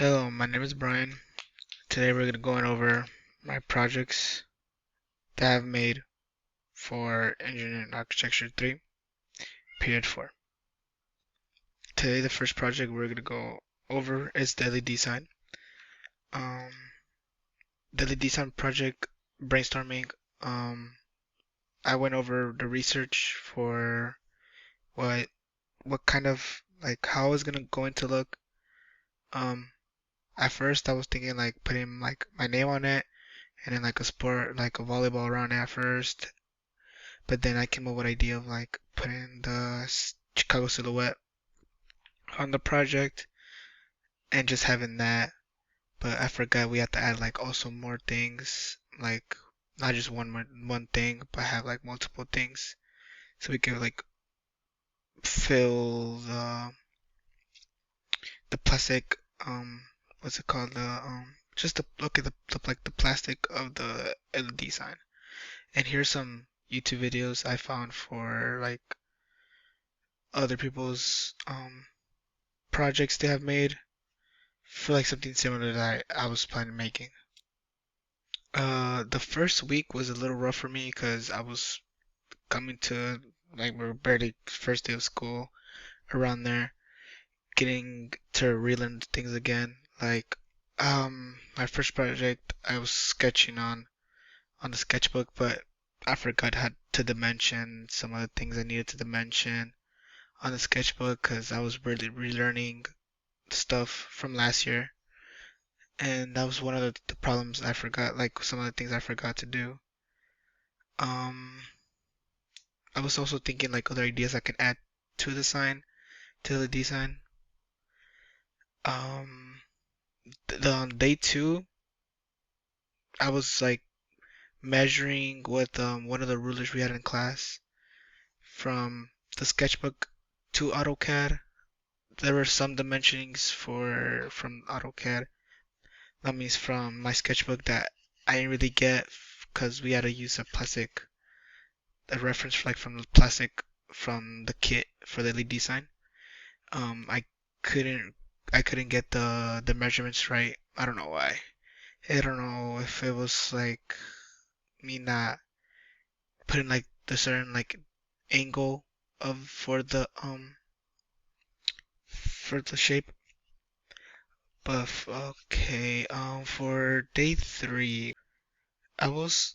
Hello, my name is Brian. Today we're going to go over my projects that I've made for Engineering Architecture 3, Period 4. Today the first project we're going to go over is the LED sign. Um, the LED sign project brainstorming. Um, I went over the research for what what kind of like how it's gonna going to look. Um, at first I was thinking like putting like my name on it and then like a sport like a volleyball around it at first. But then I came up with the idea of like putting the Chicago silhouette on the project and just having that. But I forgot we had to add like also more things, like not just one thing, but have like multiple things, so we could like fill the plastic what's it called just the look at the like the plastic of the LED sign. And here's some YouTube videos I found for like other people's projects they have made for like something similar that I was planning making. The first week was a little rough for me because I was coming to like we're barely first day of school around there, getting to relearn things again. Like my first project I was sketching on the sketchbook, but I forgot how to dimension some of the things I needed to dimension on the sketchbook because I was really relearning stuff from last year. And that was one of the problems I forgot, like some of the things I forgot to do. Um, I was also thinking like other ideas I can add to the sign, to the design. Um, on day two, I was like measuring with one of the rulers we had in class from the sketchbook to AutoCAD. There were some dimensionings for from AutoCAD. That means from my sketchbook that I didn't really get because we had to use a reference like from the plastic from the kit for the LED sign. I couldn't I couldn't get the measurements right. I don't know why. I don't know if it was like me not putting like the certain like angle of for the shape. But okay, for day three, I was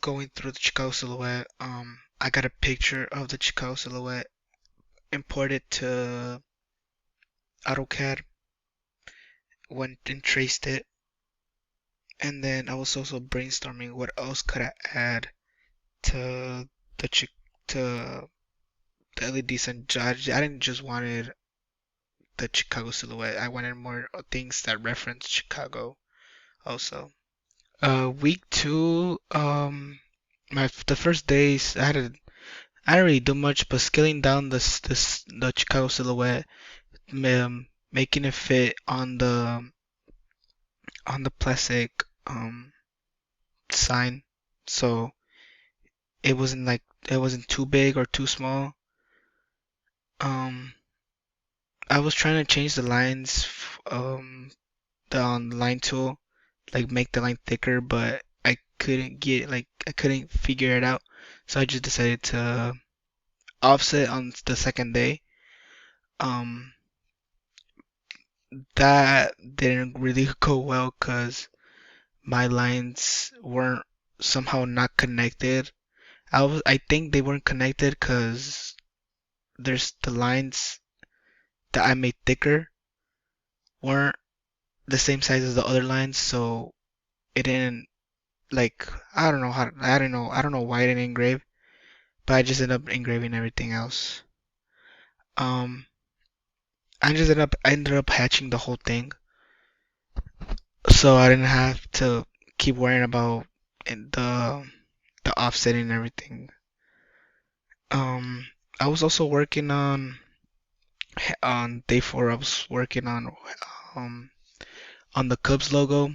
going through the Chicago silhouette. I got a picture of the Chicago silhouette, imported to AutoCAD, went and traced it, and then I was also brainstorming what else could I add to the Chi- to the LEDs and judge. I didn't just wanted the Chicago silhouette. I wanted more things that reference Chicago also. Week two, the first days I didn't really do much, but scaling down the Chicago silhouette, making it fit on the plastic sign, so it wasn't too big or too small. Um, I was trying to change the lines, the on the line tool, like make the line thicker, but I couldn't figure it out, so I just decided to offset on the second day. Um, that didn't really go well because my lines weren't somehow not connected. I think they weren't connected because there's the lines that I made thicker weren't the same size as the other lines, so it didn't like I don't know why it didn't engrave, but I just ended up engraving everything else. Um, I ended up hatching the whole thing, so I didn't have to keep worrying about the offsetting and everything. Um, I was also working on day four. I was working um on the Cubs logo.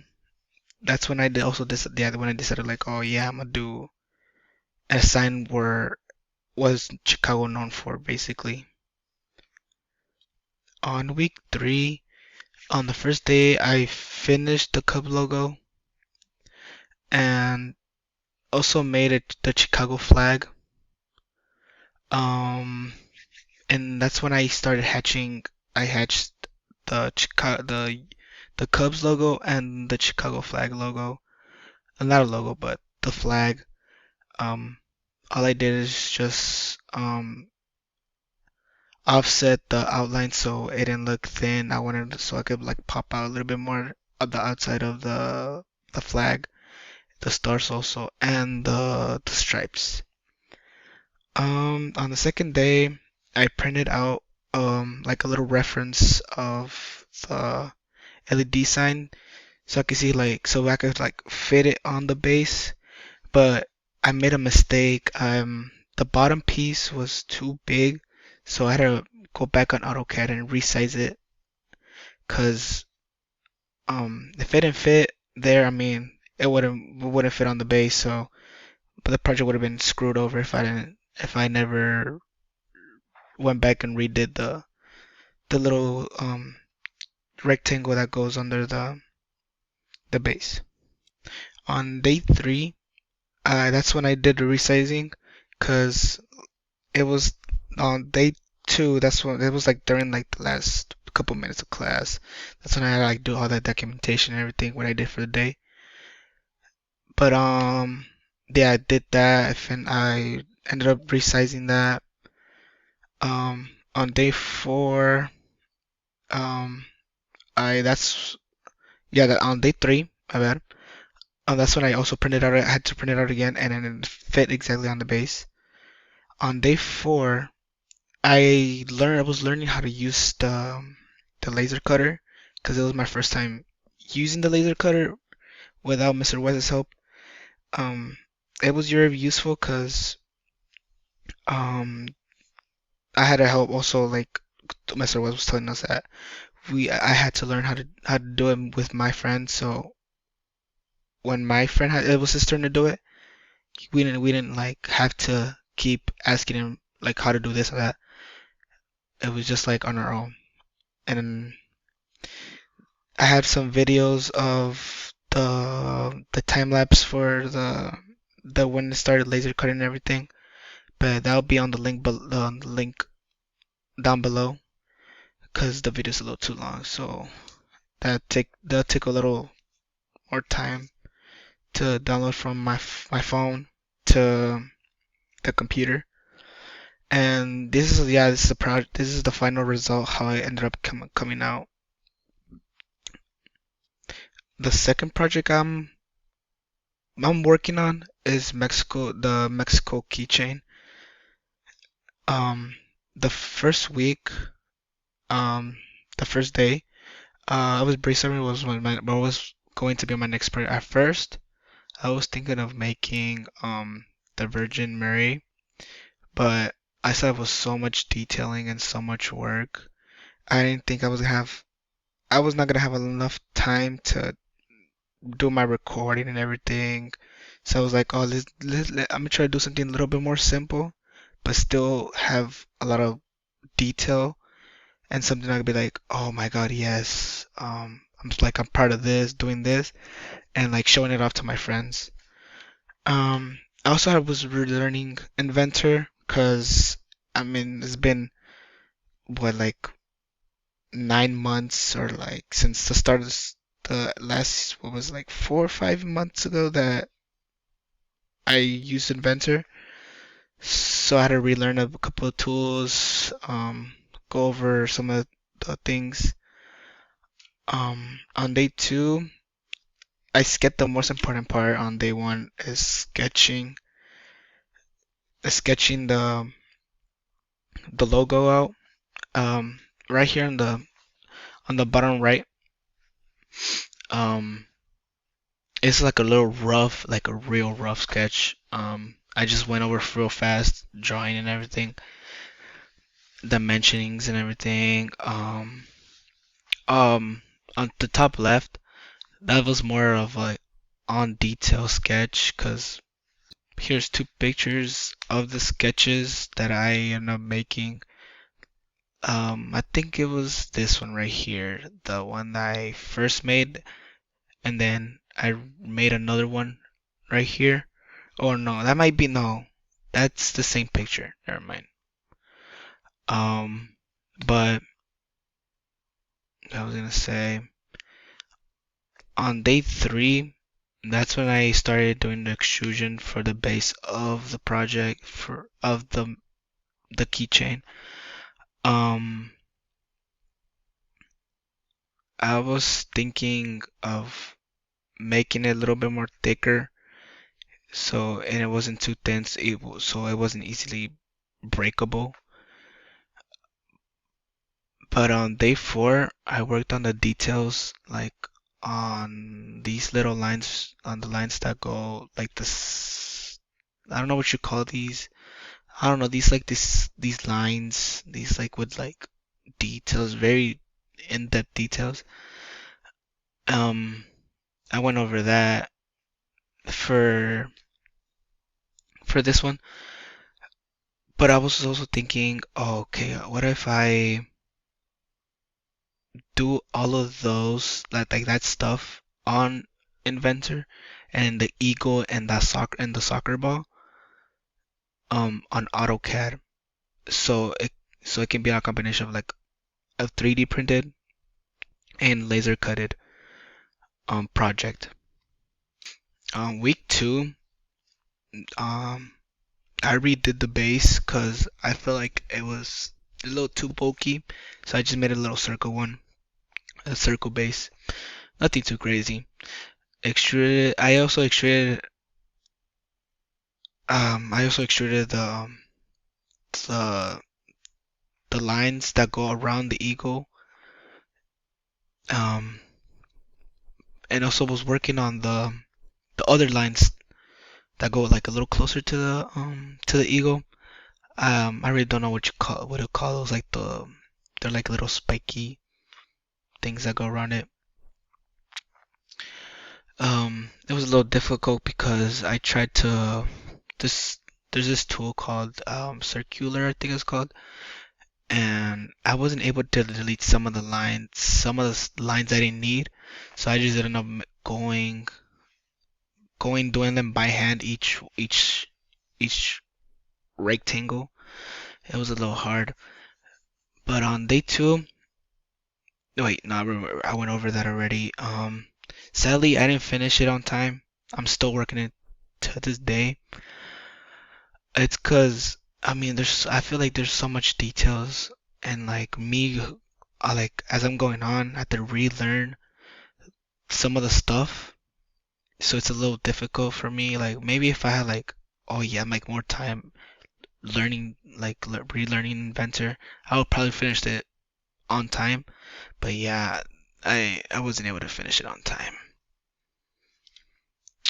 That's when I did also this yeah when I decided like oh yeah I'm gonna do a sign where was Chicago known for basically. On week three, On the first day, I finished the Cub logo and also made it the Chicago flag. Um, and that's when I started hatching. I hatched the Cubs logo and the Chicago flag logo. Not a logo, but the flag. Um, all I did is just offset the outline so it didn't look thin. I wanted so I could like pop out a little bit more of the outside of the flag, the stars also, and the stripes. On the second day, I printed out like a little reference of the LED sign so I could see like so I could like fit it on the base, but I made a mistake. The bottom piece was too big, so I had to go back on AutoCAD and resize it because if it didn't fit there, I mean it wouldn't fit on the base, so but the project would have been screwed over if I never went back and redid the little rectangle that goes under the base. On day three, that's when I did the resizing, cause it was on day two. That's when it was like during like the last couple minutes of class. That's when I had to like do all that documentation and everything what I did for the day. But yeah, I did that and I ended up resizing that. On day four, um, I that's yeah that on day three, my bad. That's when I also printed out. I had to print it out again, and then it fit exactly on the base. On day four, I was learning how to use the laser cutter because it was my first time using the laser cutter without Mr. West's help. Um, it was very useful because um I had to help also like Mr. West was telling us that I had to learn how to do it with my friend. So when my friend had it was his turn to do it, we didn't like have to keep asking him like how to do this or that. It was just like on our own. And I have some videos of the time lapse for the when it started laser cutting and everything, but that'll be on the link down below because the video's a little too long. So that'll take a little more time to download from my phone to the computer. And this is the final result how it ended up coming out. The second project I'm working on is the Mexico keychain. Um, the first week, um, the first day, I was brainstorming what was going to be my next project. At first, I was thinking of making the Virgin Mary, but I saw it was so much detailing and so much work. I didn't think I was not gonna have enough time to do my recording and everything. So I was like, oh, I'm gonna try to do something a little bit more simple, but still have a lot of detail and something I could be like, oh my God, yes. I'm just like I'm proud of this, doing this, and like showing it off to my friends. I was relearning Inventor because I mean it's been what like 9 months or like since the start of the last what was like 4 or 5 months ago that I used Inventor. So I had to relearn a couple of tools, go over some of the things. On day two, I skipped the most important part. On day one is sketching the logo out. Right here on the bottom right, um, it's like a little rough, like a real rough sketch. I just went over real fast, drawing and everything, dimensionings and everything. Um, on the top left, that was more of a on detail sketch, cause here's two pictures of the sketches that I end up making. I think it was this one right here, the one that I first made, and then I made another one right here. Oh no, that might be no. That's the same picture. Never mind. Um, but I was gonna say on day 3, that's when I started doing the extrusion for the base of the project for of the keychain. Um, I was thinking of making it a little bit more thicker, so and it wasn't too thin, so it wasn't easily breakable. But on day 4, I worked on the details, like on these little lines, on the lines that go like this. I don't know what you call these. I don't know these lines, these like with like details, very in-depth details. Um, I went over that for this one, but I was also thinking, oh, okay, what if I do all of those like that stuff on Inventor and the eagle and the soccer ball on AutoCAD, so it can be a combination of like a 3D printed and laser cutted project. Week 2, um I redid the base because I felt like it was a little too bulky, so I just made a little circle one, a circle base, nothing too crazy. Extruded. I also extruded the the lines that go around the eagle. Um, and also was working on the other lines that go like a little closer to the eagle. I really don't know what you call those, like they're like little spiky things that go around it. It was a little difficult because I tried to this there's this tool called circular, I think it's called, and I wasn't able to delete some of the lines I didn't need, so I just ended up doing them by hand, each rectangle. It was a little hard, but on day 2, wait, no, I went over that already. Sadly, I didn't finish it on time. I'm still working it to this day. It's 'cause I feel like there's so much details, and like me, like as I'm going on, I have to relearn some of the stuff, so it's a little difficult for me. Like maybe if I had like, oh yeah, like more time learning, like relearning Inventor, I would probably finish it on time. But yeah, I wasn't able to finish it on time.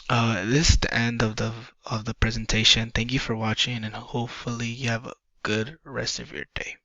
This is the end of the presentation. Thank you for watching, and hopefully you have a good rest of your day.